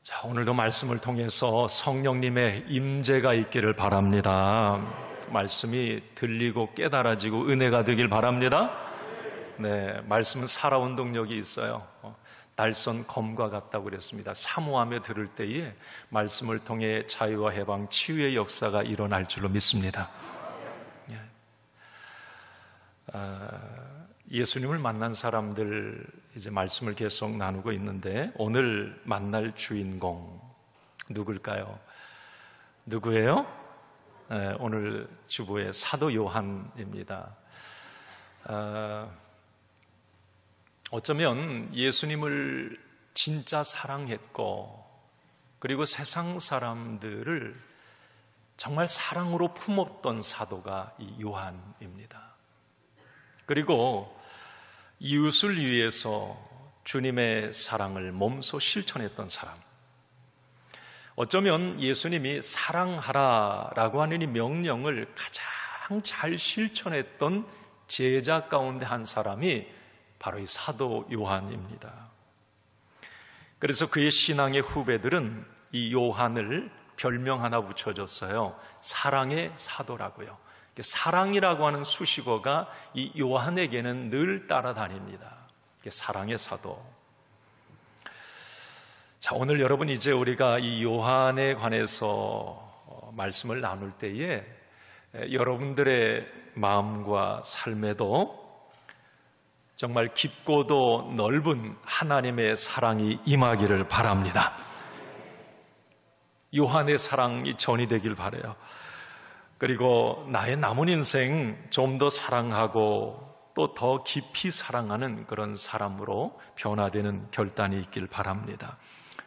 자, 오늘도 말씀을 통해서 성령님의 임재가 있기를 바랍니다. 말씀이 들리고 깨달아지고 은혜가 되길 바랍니다. 네, 말씀은 살아온 동력이 있어요. 날선 검과 같다고 그랬습니다. 사모하며 들을 때에 말씀을 통해 자유와 해방, 치유의 역사가 일어날 줄로 믿습니다. 예수님을 만난 사람들 이제 말씀을 계속 나누고 있는데 오늘 만날 주인공 누굴까요? 누구예요? 오늘 주보의 사도 요한입니다. 어쩌면 예수님을 진짜 사랑했고 그리고 세상 사람들을 정말 사랑으로 품었던 사도가 이 요한입니다. 그리고 이웃을 위해서 주님의 사랑을 몸소 실천했던 사람. 어쩌면 예수님이 사랑하라라고 하는 이 명령을 가장 잘 실천했던 제자 가운데 한 사람이 바로 이 사도 요한입니다. 그래서 그의 신앙의 후배들은 이 요한을 별명 하나 붙여줬어요. 사랑의 사도라고요. 사랑이라고 하는 수식어가 이 요한에게는 늘 따라다닙니다. 사랑의 사도. 자, 오늘 여러분 이제 우리가 이 요한에 관해서 말씀을 나눌 때에 여러분들의 마음과 삶에도 정말 깊고도 넓은 하나님의 사랑이 임하기를 바랍니다. 요한의 사랑이 전이 되길 바라요. 그리고 나의 남은 인생 좀 더 사랑하고 또 더 깊이 사랑하는 그런 사람으로 변화되는 결단이 있길 바랍니다.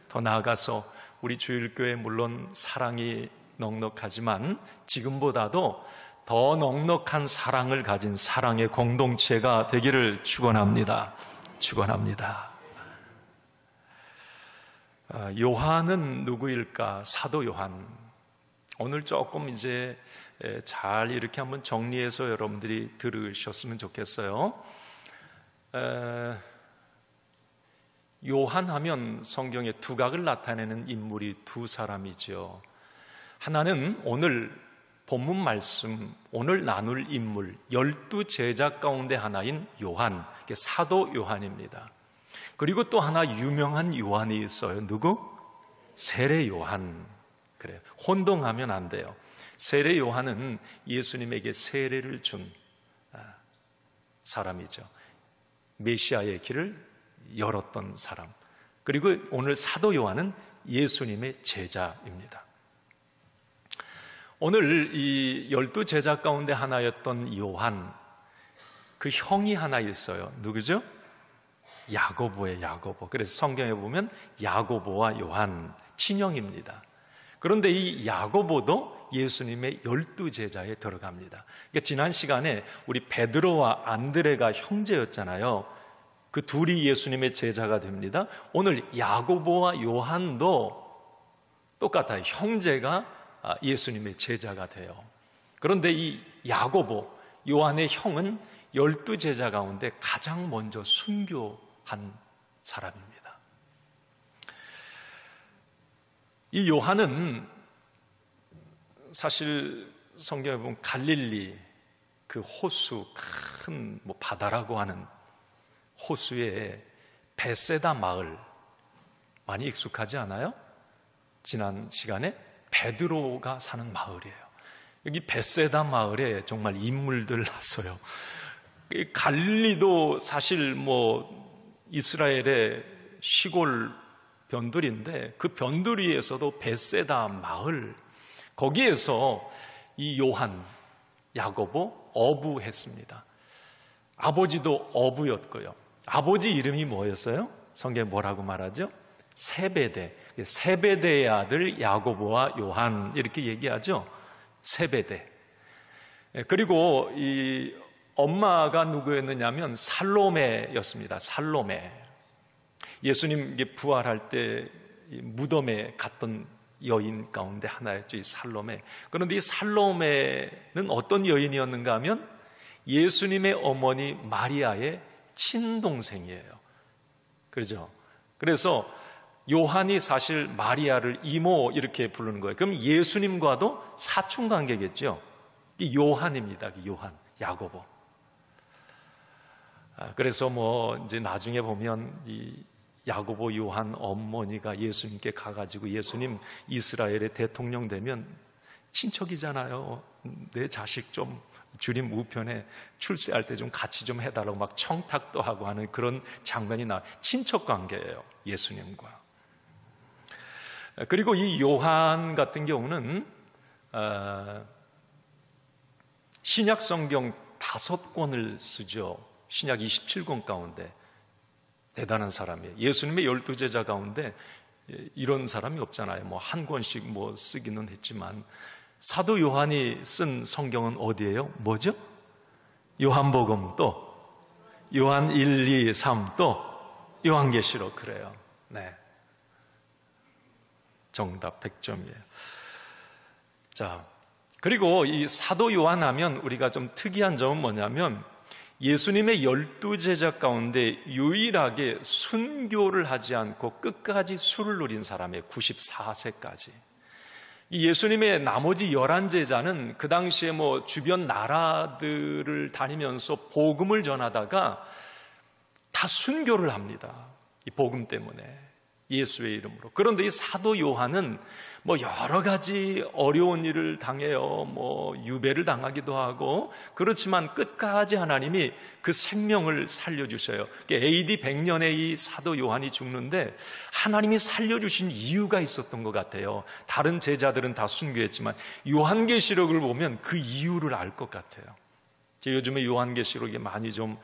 더 나아가서 우리 주일교회 물론 사랑이 넉넉하지만 지금보다도 더 넉넉한 사랑을 가진 사랑의 공동체가 되기를 축원합니다. 축원합니다. 요한은 누구일까? 사도 요한. 오늘 조금 이제 잘 이렇게 한번 정리해서 여러분들이 들으셨으면 좋겠어요. 요한 하면 성경에 두각을 나타내는 인물이 두 사람이죠. 하나는 오늘 본문 말씀, 오늘 나눌 인물 12제자 가운데 하나인 요한, 사도 요한입니다. 그리고 또 하나 유명한 요한이 있어요. 누구? 세례 요한. 그래요. 혼동하면 안 돼요. 세례 요한은 예수님에게 세례를 준 사람이죠. 메시아의 길을 열었던 사람. 그리고 오늘 사도 요한은 예수님의 제자입니다. 오늘 이 12제자 가운데 하나였던 요한, 그 형이 하나 있어요. 누구죠? 야고보예요. 야고보. 그래서 성경에 보면 야고보와 요한 친형입니다. 그런데 이 야고보도 예수님의 12제자에 들어갑니다. 그러니까 지난 시간에 우리 베드로와 안드레가 형제였잖아요. 그 둘이 예수님의 제자가 됩니다. 오늘 야고보와 요한도 똑같아요. 형제가 예수님의 제자가 돼요. 그런데 이 야고보, 요한의 형은 12제자 가운데 가장 먼저 순교한 사람입니다. 이 요한은 사실 성경에 보면 갈릴리 그 호수, 큰 바다라고 하는 호수의 베세다 마을, 많이 익숙하지 않아요? 지난 시간에 베드로가 사는 마을이에요. 여기 베세다 마을에 정말 인물들 났어요. 갈릴리도 사실 이스라엘의 시골 변두리인데 그 변두리에서도 베세다 마을, 거기에서 이 요한, 야고보 어부했습니다. 아버지도 어부였고요. 아버지 이름이 뭐였어요? 성경에 뭐라고 말하죠? 세베대. 세베대의 아들 야고보와 요한 이렇게 얘기하죠. 세베대. 그리고 이 엄마가 누구였느냐면 살로메였습니다. 살로메. 예수님 부활할 때 무덤에 갔던 여인 가운데 하나였죠. 이 살로메. 그런데 이 살로메는 어떤 여인이었는가 하면 예수님의 어머니 마리아의 친동생이에요. 그렇죠? 그래서 요한이 사실 마리아를 이모 이렇게 부르는 거예요. 그럼 예수님과도 사촌 관계겠죠. 이 요한입니다. 요한, 야고보. 그래서 이제 나중에 보면 이 야고보 요한 어머니가 예수님께 가가지고 예수님 이스라엘의 대통령 되면 친척이잖아요. 내 자식 좀 주님 우편에 출세할 때 좀 같이 좀 해달라고 막 청탁도 하고 하는 그런 장면이 친척 관계예요. 예수님과. 그리고 이 요한 같은 경우는 신약 성경 5권을 쓰죠. 신약 27권 가운데. 대단한 사람이에요. 예수님의 12제자 가운데 이런 사람이 없잖아요. 한 권씩 쓰기는 했지만 사도 요한이 쓴 성경은 어디예요? 뭐죠? 요한복음, 또 요한 1, 2, 3, 또 요한계시록. 그래요. 네. 정답 100점이에요. 자, 그리고 이 사도 요한 하면 우리가 좀 특이한 점은 뭐냐면 예수님의 12제자 가운데 유일하게 순교를 하지 않고 끝까지 수를 누린 사람이에요. 94세까지. 이 예수님의 나머지 11제자는 그 당시에 주변 나라들을 다니면서 복음을 전하다가 다 순교를 합니다. 이 복음 때문에. 예수의 이름으로. 그런데 이 사도 요한은 여러 가지 어려운 일을 당해요. 유배를 당하기도 하고, 그렇지만 끝까지 하나님이 그 생명을 살려주셔요. AD 100년에 이 사도 요한이 죽는데 하나님이 살려주신 이유가 있었던 것 같아요. 다른 제자들은 다 순교했지만 요한계시록을 보면 그 이유를 알 것 같아요. 제가 요즘에 요한계시록에 많이 좀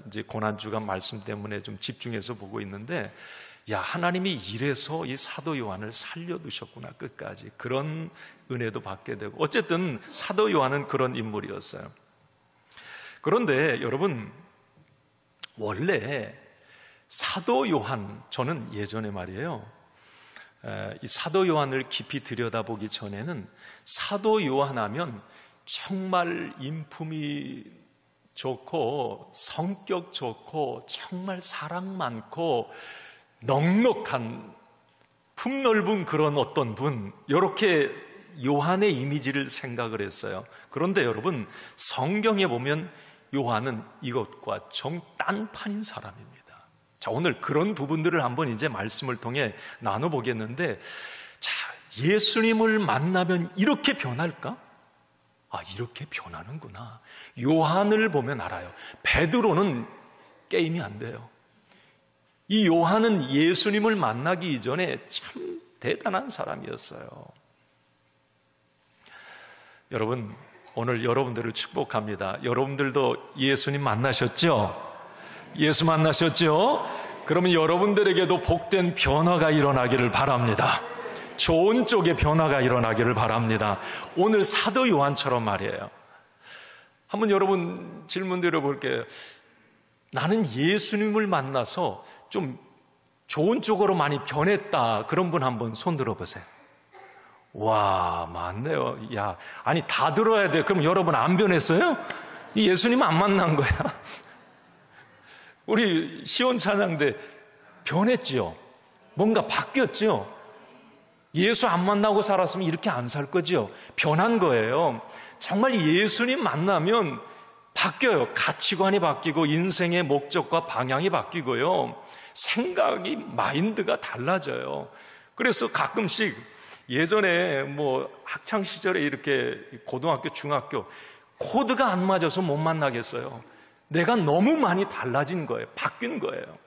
이제 고난주간 말씀 때문에 좀 집중해서 보고 있는데, 하나님이 이래서 이 사도 요한을 살려두셨구나, 끝까지. 그런 은혜도 받게 되고. 어쨌든 사도 요한은 그런 인물이었어요. 그런데 여러분, 원래 사도 요한, 저는 예전에 말이에요, 이 사도 요한을 깊이 들여다보기 전에는 사도 요한 하면 정말 인품이 좋고 성격 좋고 정말 사랑 많고 넉넉한 품넓은 그런 어떤 분, 이렇게 요한의 이미지를 생각을 했어요. 그런데 여러분, 성경에 보면 요한은 이것과 정딴판인 사람입니다. 자, 오늘 그런 부분들을 한번 이제 말씀을 통해 나눠보겠는데, 자, 예수님을 만나면 이렇게 변할까? 이렇게 변하는구나. 요한을 보면 알아요. 베드로는 게임이 안 돼요. 이 요한은 예수님을 만나기 이전에 참 대단한 사람이었어요. 여러분, 오늘 여러분들을 축복합니다. 여러분들도 예수님 만나셨죠? 예수 만나셨죠? 그러면 여러분들에게도 복된 변화가 일어나기를 바랍니다. 좋은 쪽의 변화가 일어나기를 바랍니다. 오늘 사도 요한처럼 말이에요. 한번 여러분 질문 드려볼게요. 나는 예수님을 만나서 좀 좋은 쪽으로 많이 변했다. 그런 분 한번 손 들어보세요. 와, 많네요. 아니 다 들어야 돼. 그럼 여러분 안 변했어요? 예수님 안 만난 거야. 우리 시온 찬양대 변했죠. 뭔가 바뀌었죠. 예수 안 만나고 살았으면 이렇게 안 살 거죠. 변한 거예요. 정말 예수님 만나면 바뀌어요. 가치관이 바뀌고 인생의 목적과 방향이 바뀌고요. 생각이, 마인드가 달라져요. 그래서 가끔씩 예전에 학창시절에 이렇게 고등학교, 중학교 코드가 안 맞아서 못 만나겠어요. 내가 너무 많이 달라진 거예요. 바뀐 거예요.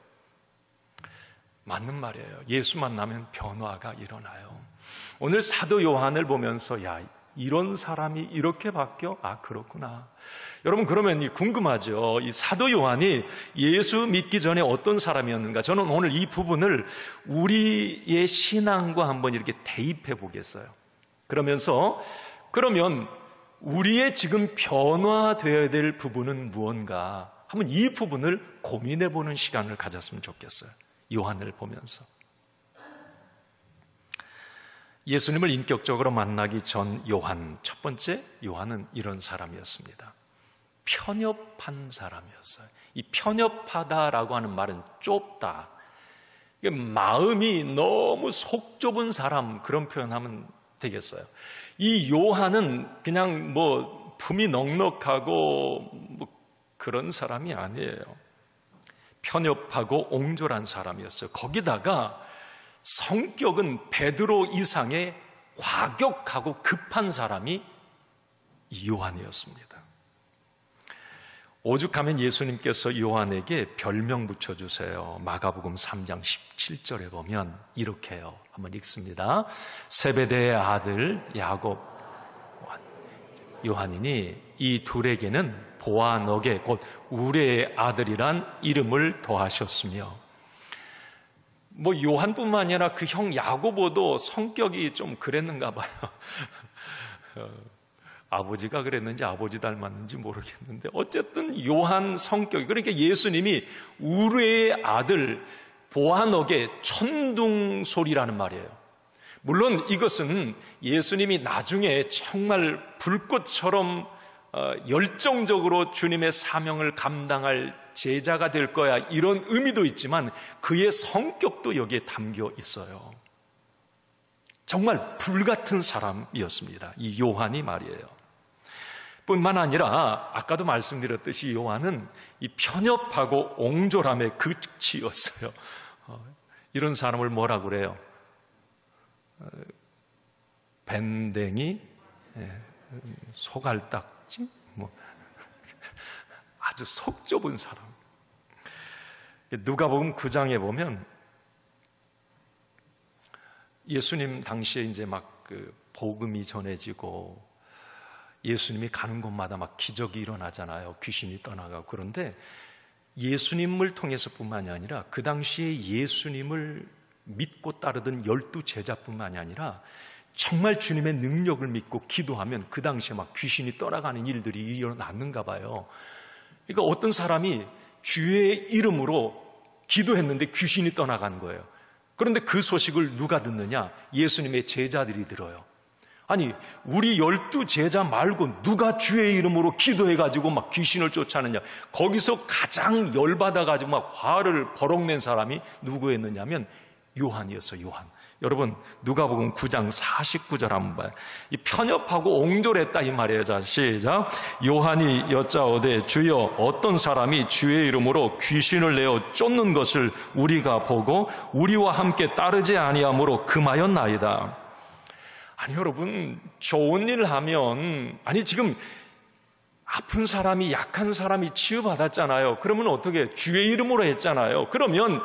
맞는 말이에요. 예수 만나면 변화가 일어나요. 오늘 사도 요한을 보면서 이런 사람이 이렇게 바뀌어? 그렇구나. 여러분, 그러면 궁금하죠. 이 사도 요한이 예수 믿기 전에 어떤 사람이었는가? 저는 오늘 이 부분을 우리의 신앙과 한번 이렇게 대입해 보겠어요. 그러면 우리의 지금 변화되어야 될 부분은 무언가? 한번 이 부분을 고민해 보는 시간을 가졌으면 좋겠어요. 요한을 보면서. 예수님을 인격적으로 만나기 전 요한, 첫 번째 요한은 이런 사람이었습니다. 편협한 사람이었어요. 이 편협하다라고 하는 말은 좁다. 마음이 너무 속 좁은 사람, 그런 표현하면 되겠어요. 이 요한은 그냥 뭐 품이 넉넉하고 뭐 그런 사람이 아니에요. 편협하고 옹졸한 사람이었어요. 거기다가 성격은 베드로 이상의 과격하고 급한 사람이 이 요한이었습니다. 오죽하면 예수님께서 요한에게 별명 붙여주세요. 마가복음 3장 17절에 보면 이렇게 해요. 한번 읽습니다. 세베대의 아들 야곱, 요한이니 이 둘에게는 보아너게 곧 우레의 아들이란 이름을 더하셨으며, 뭐 요한뿐만 아니라 그 형 야고보도 성격이 좀 그랬는가 봐요. 아버지가 그랬는지 아버지 닮았는지 모르겠는데 어쨌든 요한 성격이, 그러니까 예수님이 우레의 아들 보아너게 천둥소리라는 말이에요. 물론 이것은 예수님이 나중에 정말 불꽃처럼 열정적으로 주님의 사명을 감당할 제자가 될 거야, 이런 의미도 있지만 그의 성격도 여기에 담겨 있어요. 정말 불같은 사람이었습니다, 이 요한이 말이에요. 뿐만 아니라 아까도 말씀드렸듯이 요한은 이 편협하고 옹졸함의 극치였어요. 이런 사람을 뭐라고 그래요? 밴댕이, 소갈딱지, 뭐 아주 속 좁은 사람. 누가복음 9장에 보면 예수님 당시에 이제 막 그 복음이 전해지고 예수님이 가는 곳마다 막 기적이 일어나잖아요. 귀신이 떠나가고. 그런데 예수님을 통해서뿐만이 아니라 그 당시에 예수님을 믿고 따르던 12 제자뿐만이 아니라 정말 주님의 능력을 믿고 기도하면 그 당시에 막 귀신이 떠나가는 일들이 일어났는가 봐요. 그러니까 어떤 사람이 주의 이름으로 기도했는데 귀신이 떠나간 거예요. 그런데 그 소식을 누가 듣느냐? 예수님의 제자들이 들어요. 아니, 우리 12 제자 말고 누가 주의 이름으로 기도해가지고 막 귀신을 쫓아내냐? 거기서 가장 열받아가지고 막 화를 버럭낸 사람이 누구였느냐면 요한이었어요. 요한. 여러분, 누가복음 9장 49절 한번 봐요. 이 편협하고 옹졸했다 이 말이에요. 자, 시작. 요한이 여짜오되 주여, 어떤 사람이 주의 이름으로 귀신을 내어 쫓는 것을 우리가 보고 우리와 함께 따르지 아니하므로 금하였나이다. 아니, 여러분, 좋은 일을 하면, 아니, 지금 아픈 사람이, 약한 사람이 치유받았잖아요. 그러면 어떻게? 주의 이름으로 했잖아요. 그러면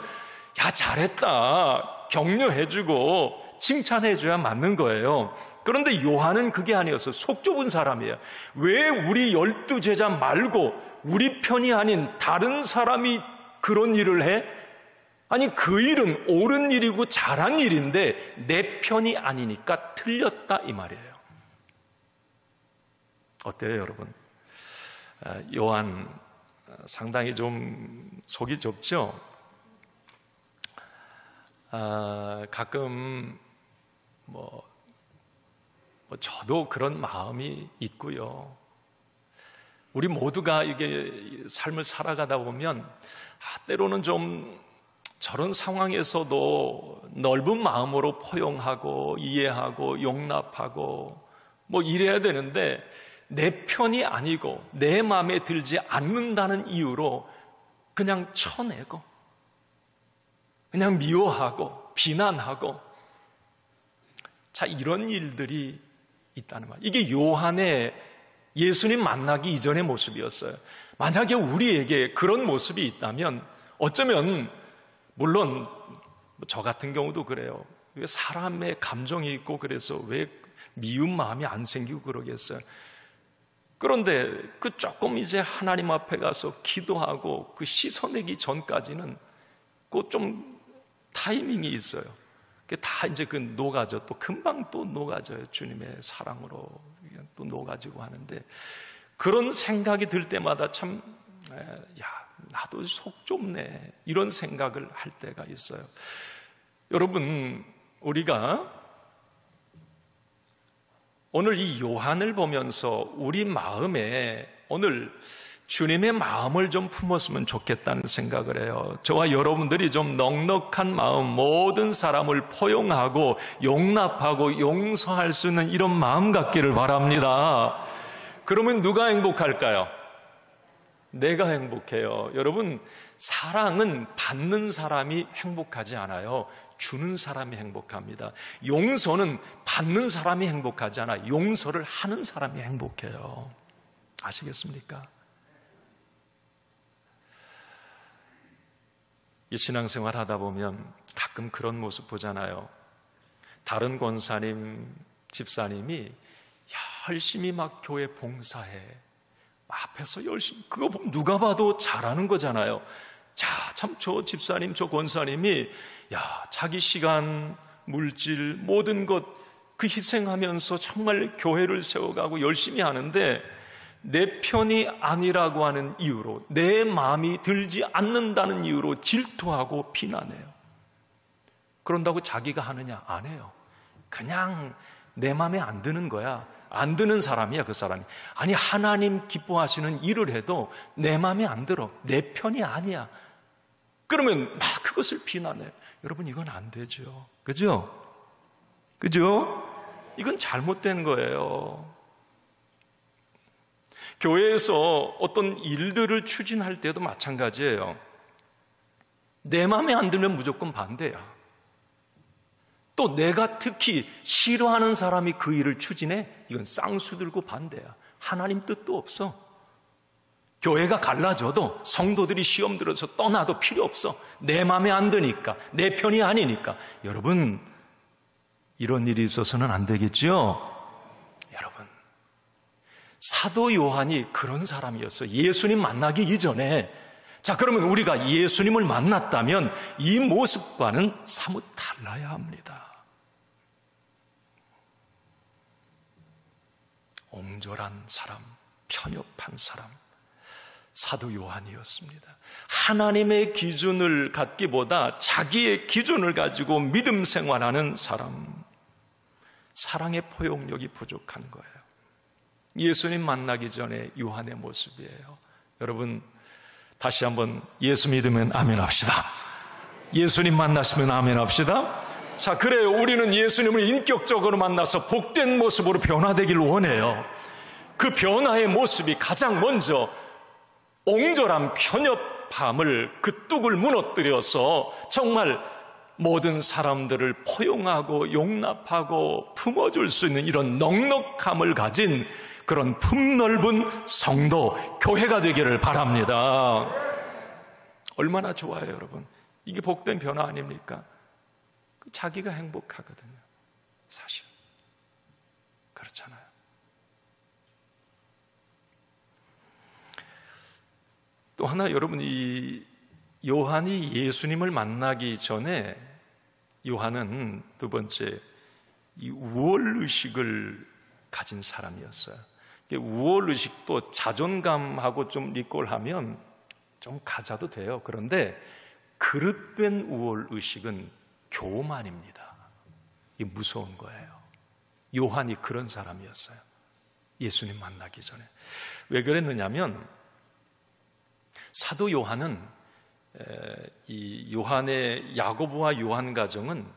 야, 잘했다, 격려해주고 칭찬해줘야 맞는 거예요. 그런데 요한은 그게 아니어서 속 좁은 사람이에요. 왜 우리 12 제자 말고 우리 편이 아닌 다른 사람이 그런 일을 해? 아니, 그 일은 옳은 일이고 잘한 일인데 내 편이 아니니까 틀렸다 이 말이에요. 어때요, 여러분? 요한 상당히 좀 속이 좁죠? 가끔 저도 그런 마음이 있고요. 우리 모두가 이게 삶을 살아가다 보면 때로는 좀 저런 상황에서도 넓은 마음으로 포용하고 이해하고 용납하고 뭐 이래야 되는데 내 편이 아니고 내 마음에 들지 않는다는 이유로 그냥 쳐내고 그냥 미워하고 비난하고, 자, 이런 일들이 있다는 말. 이게 요한의 예수님 만나기 이전의 모습이었어요. 만약에 우리에게 그런 모습이 있다면 어쩌면, 물론 저 같은 경우도 그래요. 사람의 감정이 있고 그래서 왜 미운 마음이 안 생기고 그러겠어요. 그런데 그 조금 이제 하나님 앞에 가서 기도하고 그 씻어내기 전까지는 그 좀 타이밍이 있어요. 다 이제 그 녹아져, 또 금방 또 녹아져요. 주님의 사랑으로 또 녹아지고 하는데, 그런 생각이 들 때마다 참, 야, 나도 속 좁네, 이런 생각을 할 때가 있어요. 여러분, 우리가 오늘 이 요한을 보면서 우리 마음에 오늘 주님의 마음을 좀 품었으면 좋겠다는 생각을 해요. 저와 여러분들이 좀 넉넉한 마음, 모든 사람을 포용하고 용납하고 용서할 수 있는 이런 마음 갖기를 바랍니다. 그러면 누가 행복할까요? 내가 행복해요. 여러분, 사랑은 받는 사람이 행복하지 않아요. 주는 사람이 행복합니다. 용서는 받는 사람이 행복하지 않아요. 용서를 하는 사람이 행복해요. 아시겠습니까? 이 신앙생활 하다 보면 가끔 그런 모습 보잖아요. 다른 권사님, 집사님이 열심히 막 교회 봉사해. 앞에서 열심히, 그거 보면 누가 봐도 잘하는 거잖아요. 자, 참 저 집사님, 저 권사님이 자기 시간, 물질, 모든 것 그 희생하면서 정말 교회를 세워가고 열심히 하는데 내 편이 아니라고 하는 이유로, 내 마음이 들지 않는다는 이유로 질투하고 비난해요. 그런다고 자기가 하느냐? 안 해요. 그냥 내 마음에 안 드는 거야. 안 드는 사람이야, 그 사람이. 아니, 하나님 기뻐하시는 일을 해도 내 마음에 안 들어. 내 편이 아니야. 그러면 막 그것을 비난해. 여러분, 이건 안 되죠. 그죠? 그죠? 이건 잘못된 거예요. 교회에서 어떤 일들을 추진할 때도 마찬가지예요. 내 마음에 안 들면 무조건 반대야. 또 내가 특히 싫어하는 사람이 그 일을 추진해? 이건 쌍수 들고 반대야. 하나님 뜻도 없어. 교회가 갈라져도 성도들이 시험 들어서 떠나도 필요 없어. 내 마음에 안 드니까, 내 편이 아니니까. 여러분, 이런 일이 있어서는 안 되겠죠? 여러분, 사도 요한이 그런 사람이었어요. 예수님 만나기 이전에. 자, 그러면 우리가 예수님을 만났다면 이 모습과는 사뭇 달라야 합니다. 옹졸한 사람, 편협한 사람, 사도 요한이었습니다. 하나님의 기준을 갖기보다 자기의 기준을 가지고 믿음 생활하는 사람, 사랑의 포용력이 부족한 거예요. 예수님 만나기 전에 요한의 모습이에요. 여러분, 다시 한번 예수 믿으면 아멘 합시다. 예수님 만나시면 아멘 합시다. 자, 그래요. 우리는 예수님을 인격적으로 만나서 복된 모습으로 변화되기를 원해요. 그 변화의 모습이 가장 먼저 옹졸한 편협함을, 그 뚝을 무너뜨려서 정말 모든 사람들을 포용하고 용납하고 품어줄 수 있는 이런 넉넉함을 가진 그런 품넓은 성도, 교회가 되기를 바랍니다. 얼마나 좋아요, 여러분. 이게 복된 변화 아닙니까? 자기가 행복하거든요. 사실 그렇잖아요. 또 하나, 여러분, 이 요한이 예수님을 만나기 전에 요한은 두 번째 이 우월의식을 가진 사람이었어요. 우월의식도 자존감하고 좀 리꼴하면 좀 가져도 돼요. 그런데 그릇된 우월의식은 교만입니다. 이게 무서운 거예요. 요한이 그런 사람이었어요. 예수님 만나기 전에. 왜 그랬느냐면 사도 요한은 이 요한의 야고보와 요한 가정은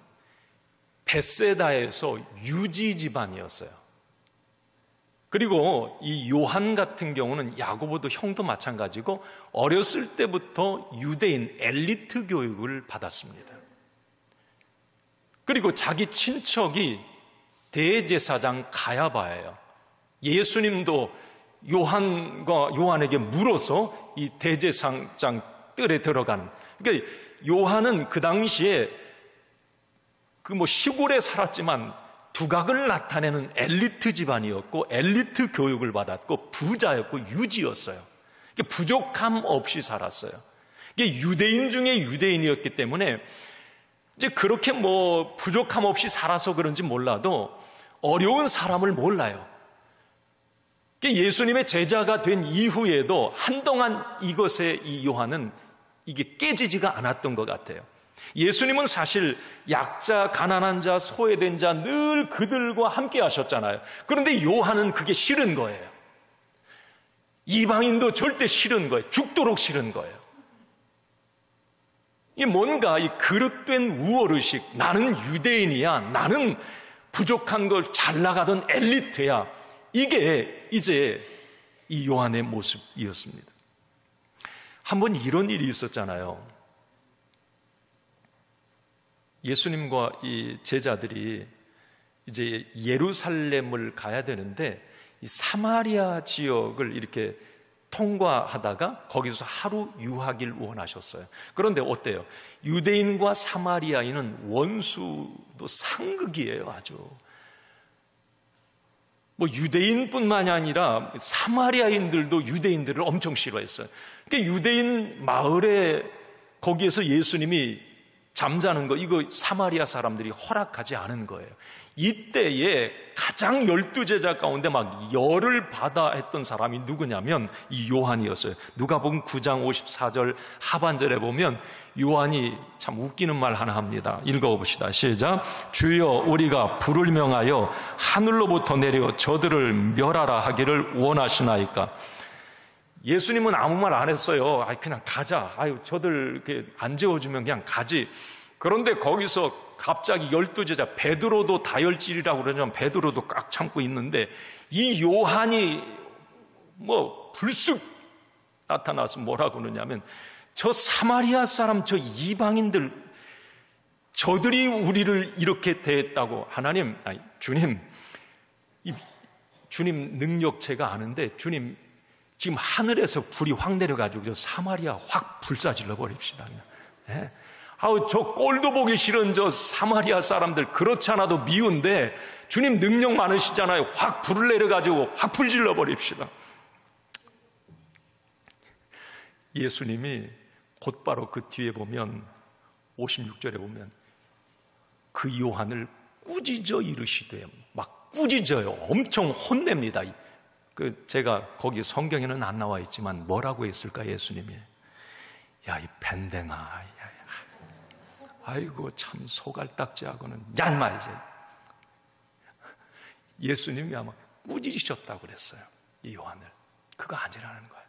벳세다에서 유지 집안이었어요. 그리고 이 요한 같은 경우는 야고보도 형도 마찬가지고 어렸을 때부터 유대인 엘리트 교육을 받았습니다. 그리고 자기 친척이 대제사장 가야바예요. 예수님도 요한에게 물어서 이 대제사장 뜰에 들어가는. 그러니까 요한은 그 당시에 시골에 살았지만 두각을 나타내는 엘리트 집안이었고 엘리트 교육을 받았고 부자였고 유지였어요. 그러니까 부족함 없이 살았어요. 이게 유대인 중에 유대인이었기 때문에 이제 그렇게 부족함 없이 살아서 그런지 몰라도 어려운 사람을 몰라요. 예수님의 제자가 된 이후에도 한동안 이것에 이 요한은 이게 깨지지가 않았던 것 같아요. 예수님은 사실 약자, 가난한 자, 소외된 자 늘 그들과 함께 하셨잖아요. 그런데 요한은 그게 싫은 거예요. 이방인도 절대 싫은 거예요. 죽도록 싫은 거예요. 이 뭔가 이 그릇된 우월의식, 나는 유대인이야, 나는 부족한 걸 잘 나가던 엘리트야, 이게 이제 이 요한의 모습이었습니다. 한번 이런 일이 있었잖아요. 예수님과 이 제자들이 이제 예루살렘을 가야 되는데 이 사마리아 지역을 이렇게 통과하다가 거기서 하루 유하길 원하셨어요. 그런데 어때요? 유대인과 사마리아인은 원수도 상극이에요. 아주 뭐 유대인뿐만이 아니라 사마리아인들도 유대인들을 엄청 싫어했어요. 그러니까 유대인 마을에 거기에서 예수님이 잠자는 거, 이거 사마리아 사람들이 허락하지 않은 거예요. 이때에 가장 12제자 가운데 막 열을 받아 했던 사람이 누구냐면 이 요한이었어요. 누가복음 9장 54절 하반절에 보면 요한이 참 웃기는 말 하나 합니다. 읽어봅시다. 시작. 주여, 우리가 불을 명하여 하늘로부터 내려 저들을 멸하라 하기를 원하시나이까. 예수님은 아무 말 안 했어요. 그냥 가자. 저들 이렇게 안 재워주면 그냥 가지. 그런데 거기서 갑자기 12제자, 베드로도 다혈질이라고 그러지만 베드로도 꽉 참고 있는데 이 요한이 뭐 불쑥 나타나서 뭐라고 그러냐면, 저 사마리아 사람, 저 이방인들, 저들이 우리를 이렇게 대했다고. 하나님, 주님, 주님 능력 제가 아는데 주님 지금 하늘에서 불이 확 내려가지고 저 사마리아 확 불사질러 버립시다. 네? 저 꼴도 보기 싫은 저 사마리아 사람들, 그렇지 않아도 미운데 주님 능력 많으시잖아요. 확 불을 내려가지고 확 불질러 버립시다. 예수님이 곧바로 그 뒤에 보면 56절에 보면 그 요한을 꾸짖어 이르시되, 막 꾸짖어요. 엄청 혼냅니다. 제가 거기 성경에는 안 나와 있지만 뭐라고 했을까 예수님이? 야, 이 밴댕아, 아이고 참 소갈딱지하고는, 야 인마 이제. 예수님이 아마 꾸짖으셨다고 그랬어요, 이 요한을. 그거 아니라는 거예요.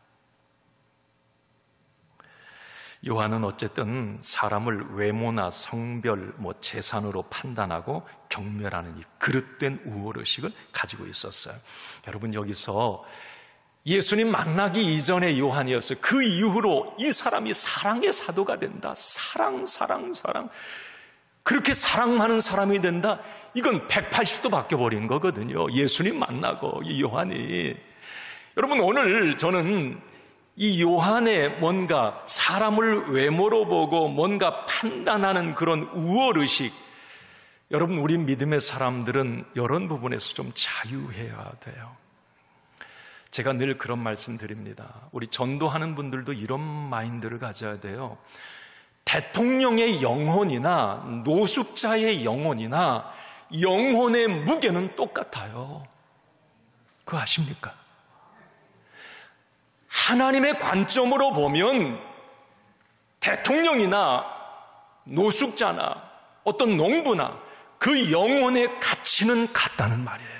요한은 어쨌든 사람을 외모나 성별, 재산으로 판단하고 경멸하는 이 그릇된 우월의식을 가지고 있었어요. 여러분, 여기서 예수님 만나기 이전의 요한이었어요. 그 이후로 이 사람이 사랑의 사도가 된다. 사랑. 그렇게 사랑 많은 사람이 된다. 이건 180도 바뀌어버린 거거든요. 예수님 만나고 이 요한이. 여러분, 오늘 저는 이 요한의 뭔가 사람을 외모로 보고 뭔가 판단하는 그런 우월의식, 여러분, 우리 믿음의 사람들은 이런 부분에서 좀 자유해야 돼요. 제가 늘 그런 말씀 드립니다. 우리 전도하는 분들도 이런 마인드를 가져야 돼요. 대통령의 영혼이나 노숙자의 영혼이나 영혼의 무게는 똑같아요. 그거 아십니까? 하나님의 관점으로 보면 대통령이나 노숙자나 어떤 농부나 그 영혼의 가치는 같다는 말이에요.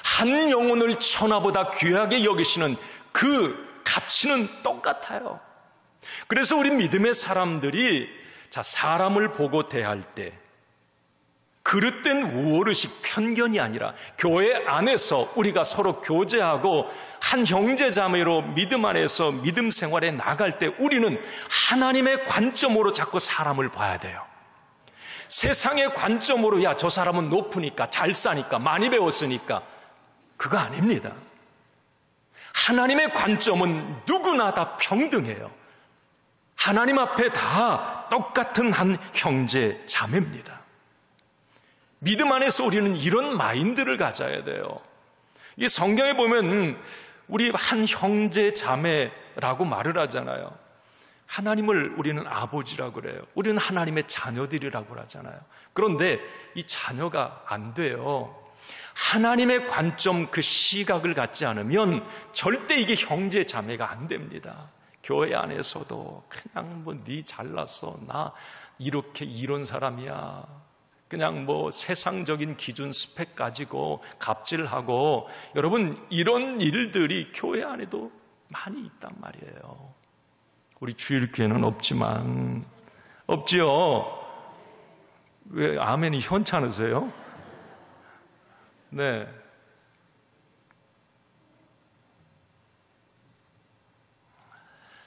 한 영혼을 천하보다 귀하게 여기시는 그 가치는 똑같아요. 그래서 우리 믿음의 사람들이 사람을 보고 대할 때 그릇된 우월의식, 편견이 아니라 교회 안에서 우리가 서로 교제하고 한 형제자매로 믿음 안에서 믿음 생활에 나갈 때 우리는 하나님의 관점으로 자꾸 사람을 봐야 돼요. 세상의 관점으로, 야, 저 사람은 높으니까, 잘 사니까, 많이 배웠으니까, 그거 아닙니다. 하나님의 관점은 누구나 다 평등해요. 하나님 앞에 다 똑같은 한 형제 자매입니다. 믿음 안에서 우리는 이런 마인드를 가져야 돼요. 이 성경에 보면 우리 한 형제 자매라고 말을 하잖아요. 하나님을 우리는 아버지라고 그래요. 우리는 하나님의 자녀들이라고 하잖아요. 그런데 이 자녀가 안 돼요. 하나님의 관점, 그 시각을 갖지 않으면 절대 이게 형제 자매가 안 됩니다. 교회 안에서도 그냥 네 잘났어, 나 이렇게 이런 사람이야, 그냥 세상적인 기준 스펙 가지고 갑질하고, 여러분, 이런 일들이 교회 안에도 많이 있단 말이에요. 우리 주일교회는 없지만, 없지요? 왜 아멘이 현찮으세요? 네.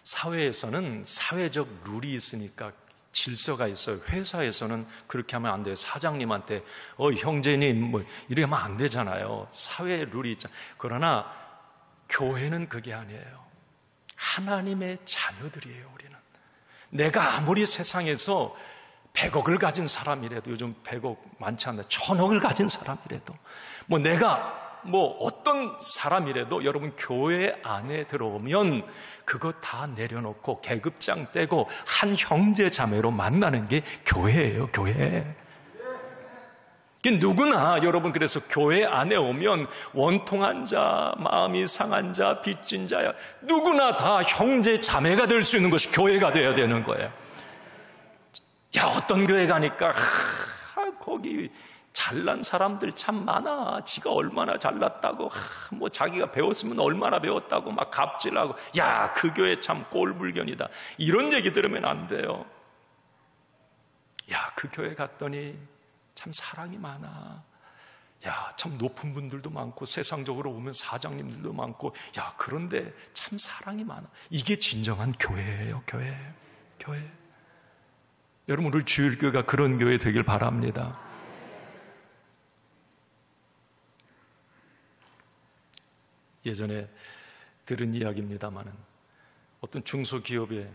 사회에서는 사회적 룰이 있으니까 질서가 있어요. 회사에서는 그렇게 하면 안 돼요. 사장님한테 형제님 뭐 이렇게 하면 안 되잖아요. 사회의 룰이 있잖아요. 그러나 교회는 그게 아니에요. 하나님의 자녀들이에요. 우리는 내가 아무리 세상에서 100억을 가진 사람이라도, 요즘 100억 많지 않나요? 1000억을 가진 사람이라도, 뭐 내가 뭐 어떤 사람이라도 여러분 교회 안에 들어오면 그거 다 내려놓고 계급장 떼고 한 형제 자매로 만나는 게 교회예요. 교회. 누구나 여러분, 그래서 교회 안에 오면 원통한 자, 마음이 상한 자, 빚진 자야, 누구나 다 형제 자매가 될 수 있는 것이 교회가 되어야 되는 거예요. 야, 어떤 교회 가니까 거기 잘난 사람들 참 많아. 지가 얼마나 잘났다고, 뭐 자기가 배웠으면 얼마나 배웠다고 막 갑질하고, 야, 그 교회 참 꼴불견이다, 이런 얘기 들으면 안 돼요. 야, 그 교회 갔더니 참 사랑이 많아. 야, 참 높은 분들도 많고 세상적으로 보면 사장님들도 많고, 야, 그런데 참 사랑이 많아. 이게 진정한 교회예요. 교회. 여러분, 우리 주일교회가 그런 교회 되길 바랍니다. 예전에 들은 이야기입니다마는 어떤 중소기업에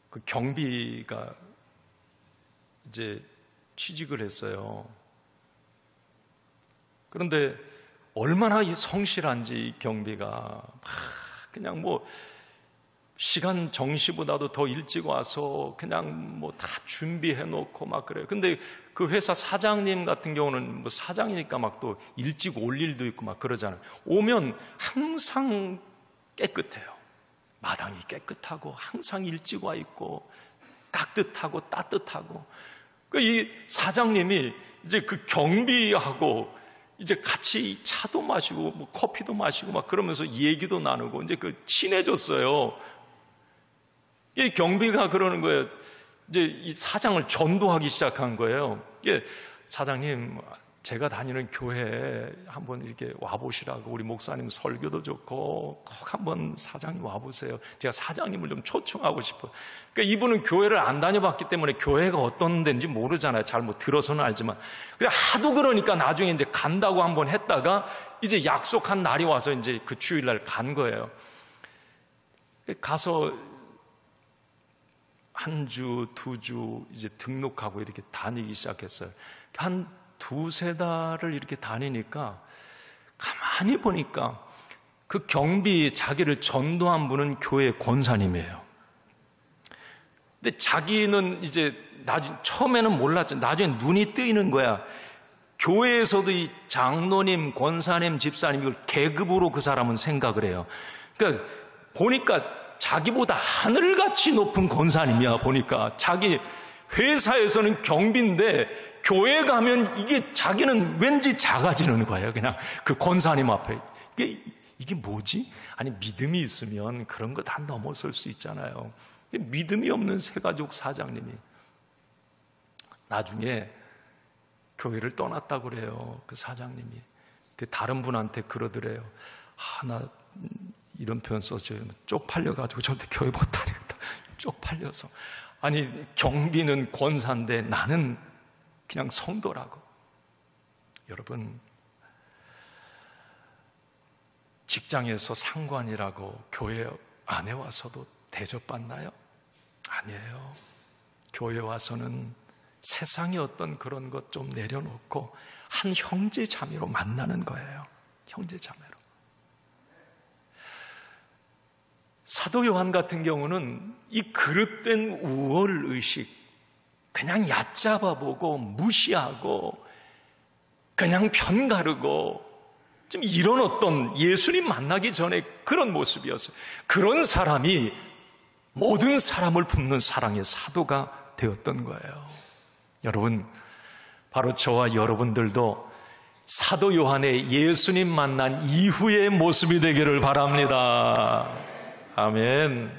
그 경비가 이제 취직을 했어요. 그런데 얼마나 이 성실한지, 이 경비가 그냥 뭐 시간 정시보다도 더 일찍 와서 그냥 뭐 다 준비해 놓고 막 그래요. 근데 그 회사 사장님 같은 경우는 뭐 사장이니까 막 또 일찍 올 일도 있고 막 그러잖아요. 오면 항상 깨끗해요. 마당이 깨끗하고 항상 일찍 와 있고 깍듯하고 따뜻하고. 이 사장님이 이제 그 경비하고 이제 같이 차도 마시고 뭐 커피도 마시고 막 그러면서 얘기도 나누고 이제 그 친해졌어요. 이 경비가 그러는 거예요. 이제 이 사장을 전도하기 시작한 거예요. 예, 사장님, 제가 다니는 교회에 한번 이렇게 와보시라고, 우리 목사님 설교도 좋고 꼭 한번 사장님 와보세요. 제가 사장님을 좀 초청하고 싶어요. 그러니까 이분은 교회를 안 다녀봤기 때문에 교회가 어떤 데인지 모르잖아요. 잘 못 들어서는 알지만. 하도 그러니까 나중에 이제 간다고 한번 했다가 이제 약속한 날이 와서 이제 그 주일날 간 거예요. 가서 한 주, 2주 이제 등록하고 이렇게 다니기 시작했어요. 한 2-3달을 이렇게 다니니까 가만히 보니까 그 경비 자기를 전도한 분은 교회 권사님이에요. 근데 자기는 이제 처음에는 몰랐죠. 나중에 눈이 뜨이는 거야. 교회에서도 이 장로님, 권사님, 집사님 이걸 계급으로 그 사람은 생각을 해요. 그러니까 보니까 자기보다 하늘같이 높은 권사님이야. 보니까 자기 회사에서는 경비인데 교회 가면 이게 자기는 왠지 작아지는 거예요. 그냥 그 권사님 앞에. 이게 뭐지? 아니, 믿음이 있으면 그런 거 다 넘어설 수 있잖아요. 믿음이 없는 새가족 사장님이 나중에 교회를 떠났다고 그래요. 그 사장님이. 그 다른 분한테 그러더래요. 나 이런 표현 써줘요. 쪽팔려가지고 저한테 교회 못 다니겠다. 쪽팔려서. 아니, 경비는 권사인데 나는 그냥 성도라고. 여러분, 직장에서 상관이라고 교회 안에 와서도 대접받나요? 아니에요. 교회 와서는 세상의 어떤 그런 것 좀 내려놓고 한 형제 자매로 만나는 거예요. 형제 자매로. 사도 요한 같은 경우는 이 그릇된 우월의식, 그냥 얕잡아 보고 무시하고 그냥 편가르고 좀 이런 어떤 예수님 만나기 전에 그런 모습이었어요. 그런 사람이 모든 사람을 품는 사랑의 사도가 되었던 거예요. 여러분, 바로 저와 여러분들도 사도 요한의 예수님 만난 이후의 모습이 되기를 바랍니다. 아멘.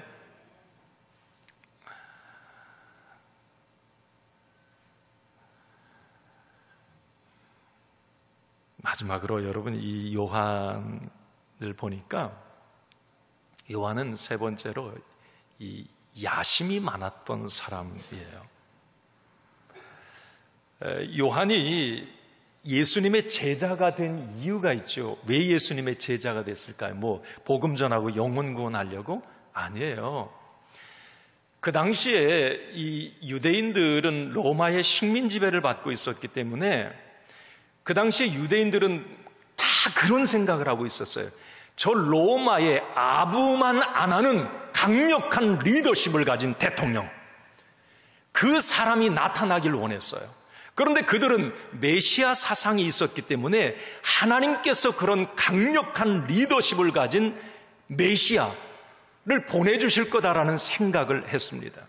마지막으로 여러분, 이 요한을 보니까 요한은 세 번째로 이 야심이 많았던 사람이에요. 요한이 예수님의 제자가 된 이유가 있죠. 왜 예수님의 제자가 됐을까요? 뭐 복음 전하고 영혼 구원하려고? 아니에요. 그 당시에 이 유대인들은 로마의 식민 지배를 받고 있었기 때문에 그 당시에 유대인들은 다 그런 생각을 하고 있었어요. 저 로마의 아부만 안 하는 강력한 리더십을 가진 대통령, 그 사람이 나타나길 원했어요. 그런데 그들은 메시아 사상이 있었기 때문에 하나님께서 그런 강력한 리더십을 가진 메시아를 보내주실 거다라는 생각을 했습니다.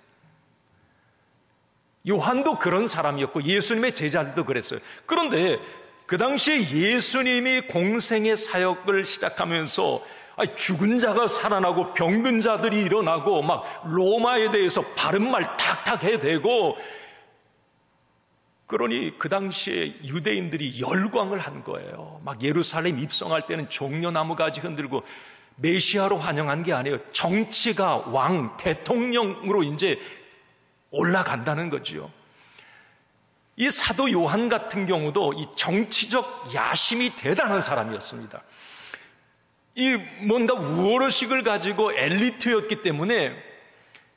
요한도 그런 사람이었고 예수님의 제자들도 그랬어요. 그런데 그 당시에 예수님이 공생의 사역을 시작하면서 죽은 자가 살아나고 병든 자들이 일어나고 막 로마에 대해서 바른 말 탁탁 해대고, 그러니 그 당시에 유대인들이 열광을 한 거예요. 막 예루살렘 입성할 때는 종려나무 가지 흔들고 메시아로 환영한 게 아니에요. 정치가 왕, 대통령으로 이제 올라간다는 거지요. 이 사도 요한 같은 경우도 이 정치적 야심이 대단한 사람이었습니다. 이 뭔가 우월의식을 가지고 엘리트였기 때문에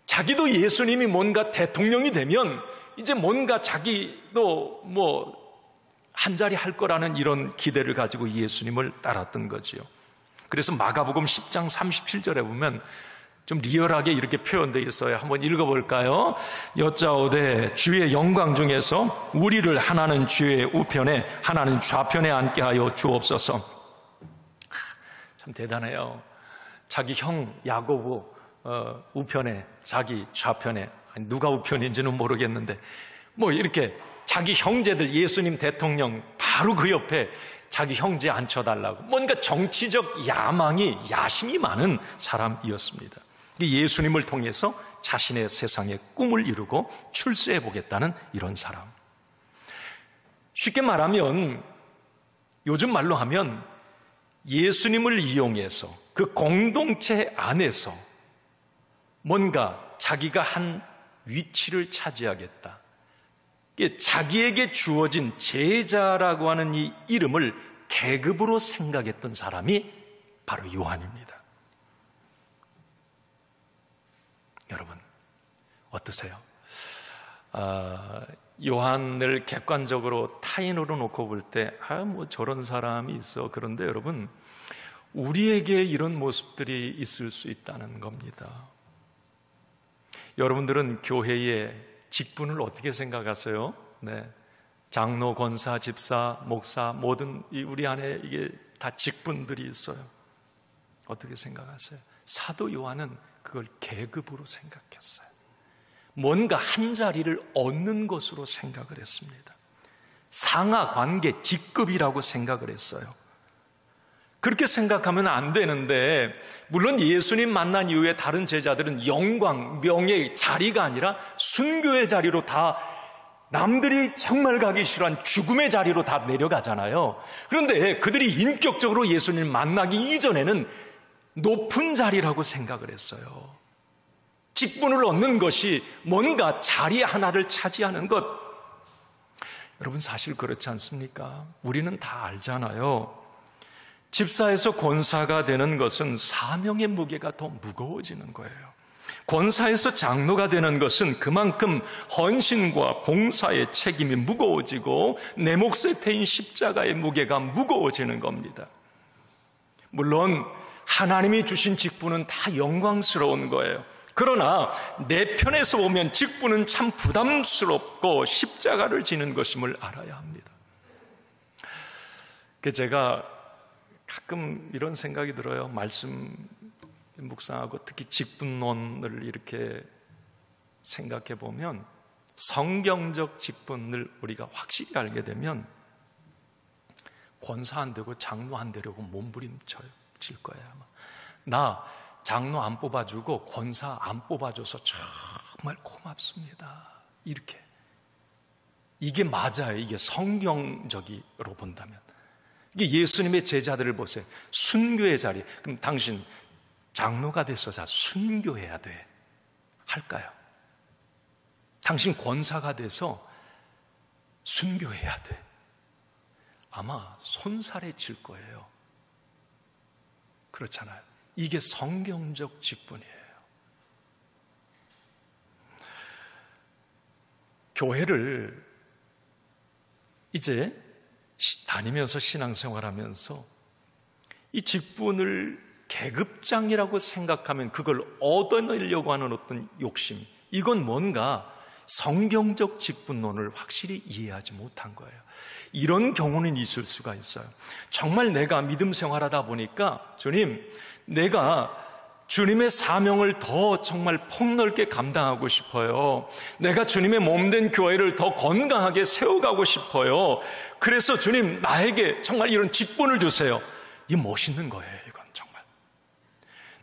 자기도 예수님이 뭔가 대통령이 되면 이제 뭔가 자기도 뭐 한 자리 할 거라는 이런 기대를 가지고 예수님을 따랐던 거지요. 그래서 마가복음 10장 37절에 보면 좀 리얼하게 이렇게 표현되어 있어요. 한번 읽어볼까요? 여짜오되 주의 영광 중에서 우리를 하나는 주의 우편에 하나는 좌편에 앉게 하여 주옵소서. 참 대단해요. 자기 형 야고보 우편에, 자기 좌편에, 누가 우편인지는 모르겠는데 뭐 이렇게 자기 형제들, 예수님 대통령 바로 그 옆에 자기 형제 앉혀달라고, 뭔가 정치적 야망이, 야심이 많은 사람이었습니다. 예수님을 통해서 자신의 세상의 꿈을 이루고 출세해 보겠다는 이런 사람. 쉽게 말하면, 요즘 말로 하면 예수님을 이용해서 그 공동체 안에서 뭔가 자기가 한 위치를 차지하겠다, 자기에게 주어진 제자라고 하는 이 이름을 계급으로 생각했던 사람이 바로 요한입니다. 여러분 어떠세요? 요한을 객관적으로 타인으로 놓고 볼 때 뭐 저런 사람이 있어. 그런데 여러분, 우리에게 이런 모습들이 있을 수 있다는 겁니다. 여러분들은 교회의 직분을 어떻게 생각하세요? 네, 장로, 권사, 집사, 목사, 모든 우리 안에 이게 다 직분들이 있어요. 어떻게 생각하세요? 사도 요한은 그걸 계급으로 생각했어요. 뭔가 한 자리를 얻는 것으로 생각을 했습니다. 상하 관계, 직급이라고 생각을 했어요. 그렇게 생각하면 안 되는데, 물론 예수님 만난 이후에 다른 제자들은 영광, 명예, 자리가 아니라 순교의 자리로 다, 남들이 정말 가기 싫어한 죽음의 자리로 다 내려가잖아요. 그런데 그들이 인격적으로 예수님을 만나기 이전에는 높은 자리라고 생각을 했어요. 직분을 얻는 것이 뭔가 자리 하나를 차지하는 것. 여러분 사실 그렇지 않습니까? 우리는 다 알잖아요. 집사에서 권사가 되는 것은 사명의 무게가 더 무거워지는 거예요. 권사에서 장로가 되는 것은 그만큼 헌신과 봉사의 책임이 무거워지고 내 몫에 태인 십자가의 무게가 무거워지는 겁니다. 물론 하나님이 주신 직분은 다 영광스러운 거예요. 그러나 내 편에서 보면 직분은 참 부담스럽고 십자가를 지는 것임을 알아야 합니다. 제가 가끔 이런 생각이 들어요. 말씀 묵상하고 특히 직분론을 이렇게 생각해 보면, 성경적 직분을 우리가 확실히 알게 되면 권사 안 되고 장로 안 되려고 몸부림칠 거예요. 아마. 나 장로 안 뽑아주고 권사 안 뽑아줘서 정말 고맙습니다. 이렇게. 이게 맞아요. 이게 성경적으로 본다면. 이게 예수님의 제자들을 보세요. 순교의 자리. 그럼 당신 장로가 돼서 자 순교해야 돼. 할까요? 당신 권사가 돼서 순교해야 돼. 아마 손살해질 거예요. 그렇잖아요. 이게 성경적 직분이에요. 교회를 이제 다니면서 신앙생활하면서 이 직분을 계급장이라고 생각하면 그걸 얻어내려고 하는 어떤 욕심, 이건 뭔가 성경적 직분론을 확실히 이해하지 못한 거예요. 이런 경우는 있을 수가 있어요. 정말 내가 믿음 생활하다 보니까 주님, 내가 주님의 사명을 더 정말 폭넓게 감당하고 싶어요. 내가 주님의 몸된 교회를 더 건강하게 세워가고 싶어요. 그래서 주님, 나에게 정말 이런 직분을 주세요. 이게 멋있는 거예요. 이건 정말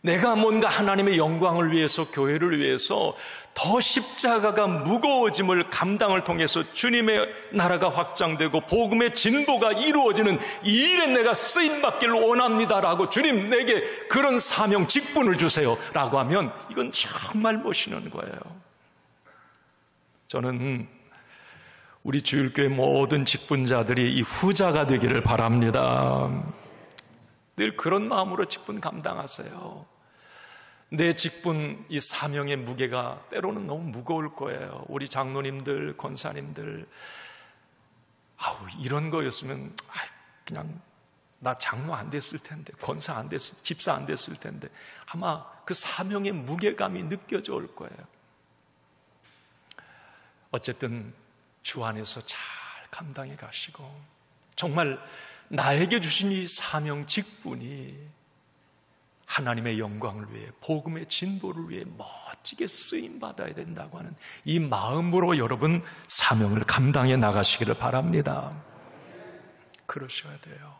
내가 뭔가 하나님의 영광을 위해서, 교회를 위해서 더 십자가가 무거워짐을 감당을 통해서 주님의 나라가 확장되고 복음의 진보가 이루어지는 이 일에 내가 쓰임받기를 원합니다라고, 주님 내게 그런 사명 직분을 주세요 라고 하면 이건 정말 멋있는 거예요. 저는 우리 주일교회 모든 직분자들이 이 후자가 되기를 바랍니다. 늘 그런 마음으로 직분 감당하세요. 내 직분, 이 사명의 무게가 때로는 너무 무거울 거예요. 우리 장로님들, 권사님들, 이런 거였으면 그냥 나 장로 안 됐을 텐데, 권사 안 됐을, 집사 안 됐을 텐데, 아마 그 사명의 무게감이 느껴져 올 거예요. 어쨌든 주 안에서 잘 감당해 가시고, 정말 나에게 주신 이 사명 직분이 하나님의 영광을 위해, 복음의 진보를 위해 멋지게 쓰임받아야 된다고 하는 이 마음으로 여러분 사명을 감당해 나가시기를 바랍니다. 그러셔야 돼요.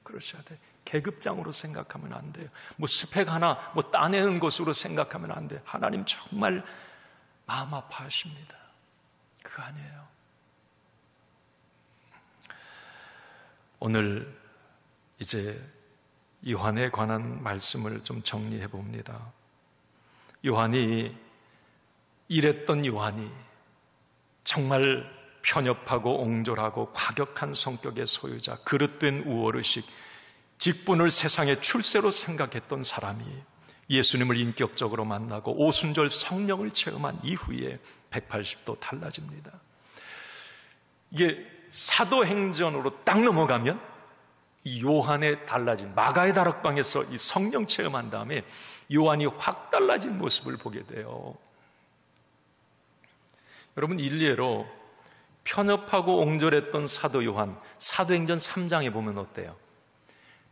그러셔야 돼요. 계급장으로 생각하면 안 돼요. 스펙 하나 따내는 것으로 생각하면 안 돼요. 하나님 정말 마음 아파하십니다. 그거 아니에요. 오늘 이제 요한에 관한 말씀을 좀 정리해 봅니다. 이랬던 요한이 정말 편협하고 옹졸하고 과격한 성격의 소유자, 그릇된 우월의식, 직분을 세상의 출세로 생각했던 사람이 예수님을 인격적으로 만나고 오순절 성령을 체험한 이후에 180도 달라집니다. 이게 사도행전으로 딱 넘어가면 이 요한의 달라진, 마가의 다락방에서 이 성령 체험한 다음에 요한이 확 달라진 모습을 보게 돼요. 여러분, 일례로 편협하고 옹졸했던 사도 요한, 사도행전 3장에 보면 어때요?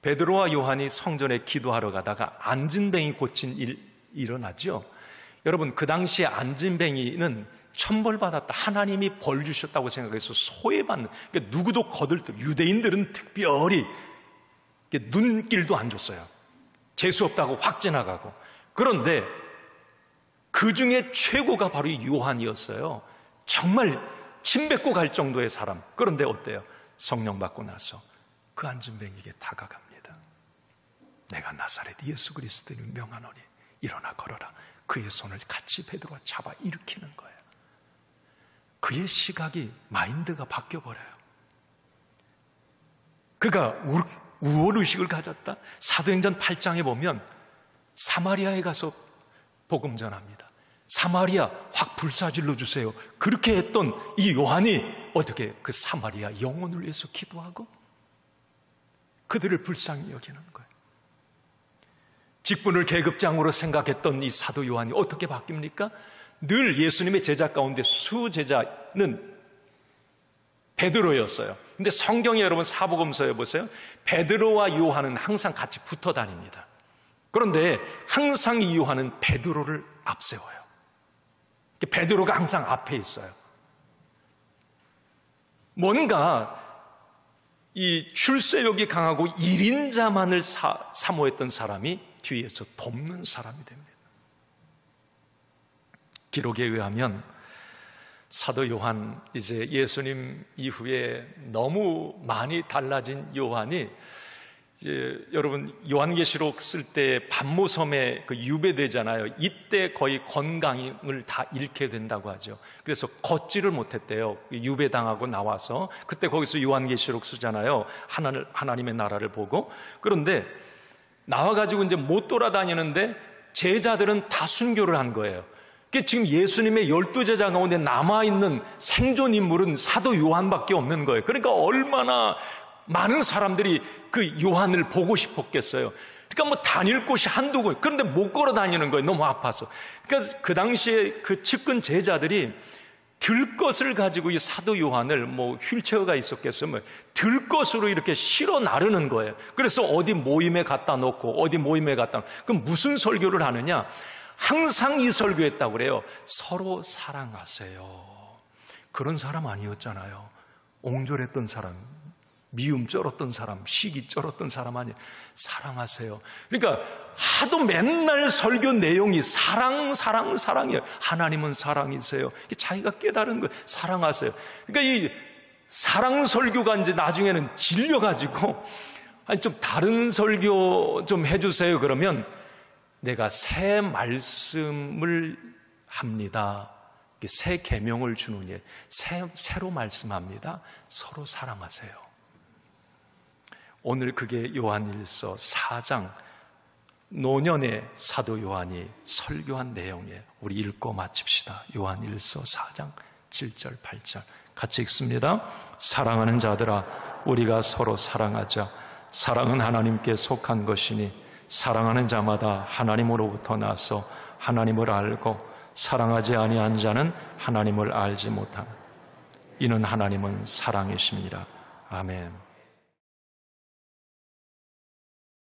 베드로와 요한이 성전에 기도하러 가다가 안진뱅이 고친 일 일어나죠. 여러분, 그 당시에 안진뱅이는 천벌받았다, 하나님이 벌 주셨다고 생각해서 소외받는, 그러니까 누구도 거들떠, 유대인들은 특별히 눈길도 안 줬어요. 재수없다고 확 지나가고. 그런데 그 중에 최고가 바로 이 요한이었어요. 정말 침 뱉고 갈 정도의 사람. 그런데 어때요? 성령 받고 나서 그 안진뱅이에게 다가갑니다. 내가 나사렛 예수 그리스도를 명하노니 일어나 걸어라. 그의 손을 같이 베드로가 잡아 일으키는 거예요. 그의 시각이, 마인드가 바뀌어버려요. 그가 우월의식을 가졌다. 사도행전 8장에 보면 사마리아에 가서 복음 전합니다. 사마리아 확 불사질러 주세요. 그렇게 했던 이 요한이 어떻게 그 사마리아 영혼을 위해서 기도하고 그들을 불쌍히 여기는 거예요. 직분을 계급장으로 생각했던 이 사도 요한이 어떻게 바뀝니까? 늘 예수님의 제자 가운데 수제자는 베드로였어요. 근데 성경에 여러분 사복음서에 보세요. 베드로와 요한은 항상 같이 붙어 다닙니다. 그런데 항상 이 요한은 베드로를 앞세워요. 베드로가 항상 앞에 있어요. 뭔가 이 출세욕이 강하고 1인자만을 사모했던 사람이 뒤에서 돕는 사람이 됩니다. 기록에 의하면 사도 요한, 이제 예수님 이후에 너무 많이 달라진 요한이, 이제 여러분 요한계시록 쓸 때 반모섬에 그 유배되잖아요. 이때 거의 건강을 다 잃게 된다고 하죠. 그래서 걷지를 못했대요. 유배당하고 나와서. 그때 거기서 요한계시록 쓰잖아요. 하나님의 나라를 보고. 그런데 나와가지고 이제 못 돌아다니는데 제자들은 다 순교를 한 거예요. 지금 예수님의 12제자 가운데 남아있는 생존 인물은 사도 요한밖에 없는 거예요. 그러니까 얼마나 많은 사람들이 그 요한을 보고 싶었겠어요. 그러니까 뭐 다닐 곳이 한두 곳. 그런데 못 걸어 다니는 거예요. 너무 아파서. 그러니까 그 당시에 그 측근 제자들이 들 것을 가지고 이 사도 요한을, 뭐 휠체어가 있었겠어요. 뭐 들 것으로 이렇게 실어 나르는 거예요. 그래서 어디 모임에 갖다 놓고 어디 모임에 갖다 놓고. 그럼 무슨 설교를 하느냐? 항상 이 설교했다고 그래요. 서로 사랑하세요. 그런 사람 아니었잖아요. 옹졸했던 사람, 미움 쩔었던 사람, 시기 쩔었던 사람 아니에요. 사랑하세요. 그러니까 하도 맨날 설교 내용이 사랑이에요. 하나님은 사랑이세요. 자기가 깨달은 거예요. 사랑하세요. 그러니까 이 사랑 설교가 이제 나중에는 질려가지고, 아니 좀 다른 설교 좀 해주세요. 그러면 내가 새 말씀을 합니다. 새 계명을 주느니 새로 말씀합니다. 서로 사랑하세요. 오늘 그게 요한일서 4장 노년의 사도 요한이 설교한 내용이에요. 우리 읽고 마칩시다. 요한일서 4장 7절 8절 같이 읽습니다. 사랑하는 자들아, 우리가 서로 사랑하자. 사랑은 하나님께 속한 것이니 사랑하는 자마다 하나님으로부터 나서 하나님을 알고 사랑하지 아니한 자는 하나님을 알지 못하는 이는 하나님은 사랑이십니다. 아멘.